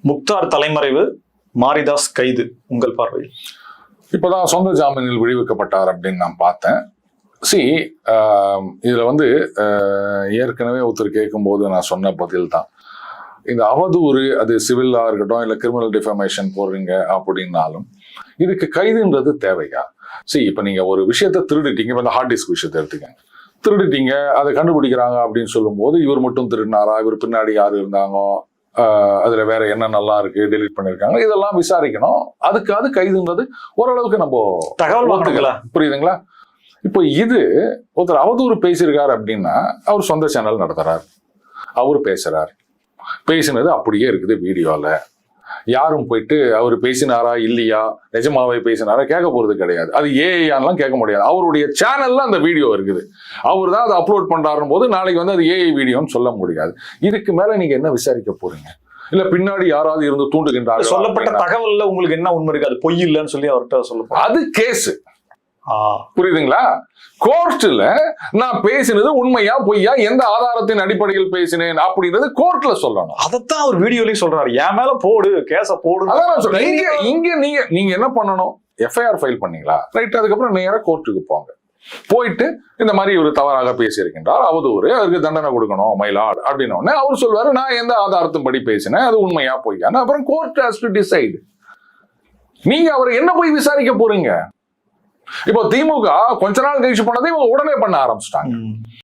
முக்தார் தலைமறைவு, மாரிதாஸ் கைது, உங்கள் பார்வையில்? இப்போதான் சொந்த ஜாமீனில் விடுவிக்கப்பட்டார் அப்படின்னு நான் பார்த்தேன். இதுல வந்து ஏற்கனவே ஒருத்தர் கேட்கும்போது நான் சொன்ன பதில் தான். இந்த அவதூறு, அது சிவிலா இருக்கட்டும் இல்லை கிரிமினல் டிஃபமேஷன் போடுறீங்க அப்படின்னாலும் இதுக்கு கைதுன்றது தேவையா? இப்ப நீங்க ஒரு விஷயத்த திருடிட்டீங்க, இப்ப இந்த ஹார்ட் டிஸ்க் விஷயத்த எடுத்துக்கங்க, திருடிட்டீங்க, அதை கண்டுபிடிக்கிறாங்க அப்படின்னு சொல்லும் போது இவர் மட்டும் திருடினாரா, இவர் பின்னாடி யாரு இருந்தாங்க, அதுல வேற என்ன நல்லா இருக்கு, டெலிட் பண்ணிருக்காங்க, இதெல்லாம் விசாரிக்கணும். அது கைதுன்றது ஓரளவுக்கு நம்ம தகவல் வாங்கலாம், புரியுதுங்களா? இப்போ இது ஒருத்தர் அவதூறு பேசியிருக்காரு அப்படின்னா அவர் சொந்த சேனல் நடத்துறார், அவரு பேசுறார், பேசினது அப்படியே இருக்குது வீடியோல. யாரும் போயிட்டு அவர் பேசினாரா இல்லையா, நிஜமாவே பேசினாரா கேட்க போறது கிடையாது. அது ஏஐயான்லாம் கேட்க முடியாது. அவருடைய சேனல்ல அந்த வீடியோ இருக்குது, அவர் தான் அதை அப்லோட் பண்றாருன்னு போது நாளைக்கு வந்து அது ஏஐ வீடியோன்னு சொல்ல முடியாது. இதுக்கு மேல நீங்க என்ன விசாரிக்க போறீங்க? இல்ல பின்னாடி யாராவது இருந்து தூண்டுகின்றாங்க, சொல்லப்பட்ட தகவல்ல உங்களுக்கு என்ன உண்மை இருக்கு, அது பொய் இல்லைன்னு சொல்லி அவர்கிட்ட சொல்ல, அது கேஸ். புரியுதுங்களா? கோர்ட்ல நான் பேசினது உண்மையா பொய்யா, எந்த ஆதாரத்தின் அடிப்படையில் பேசினேன் அப்படின்றது கோர்ட்ல சொல்லணும். அதைத்தான் அவர் வீடியோலயும் சொல்றாரு, என் மேல போடு, கேஸ போடு. அதான் சொல்றேன். இங்க நீங்க என்ன பண்ணணும், எஃப்ஐஆர் ஃபைல் பண்ணீங்களா, ரைட், அதுக்கப்புறம் நேரா கோர்ட்டுக்கு போங்க. போயிட்டு இந்த மாதிரி இவர் தவறாக பேசியிருக்கின்றார், அவதூறு, அதுக்கு தண்டனை கொடுக்கணும் மயிலாட் அப்படின்னு அவர் சொல்வாரு, நான் எந்த ஆதாரத்தின் படி பேசினேன், அது உண்மையா பொய்யான்னு. அப்புறம் கோர்ட் ஹஸ் டு டிசைட். நீங்க அவரை என்ன போய் விசாரிக்க போறீங்க? இப்போ திமுக கொஞ்ச நாள் கழிச்சு பண்ணதை இவங்க உடனே பண்ண ஆரம்பிச்சிட்டாங்க.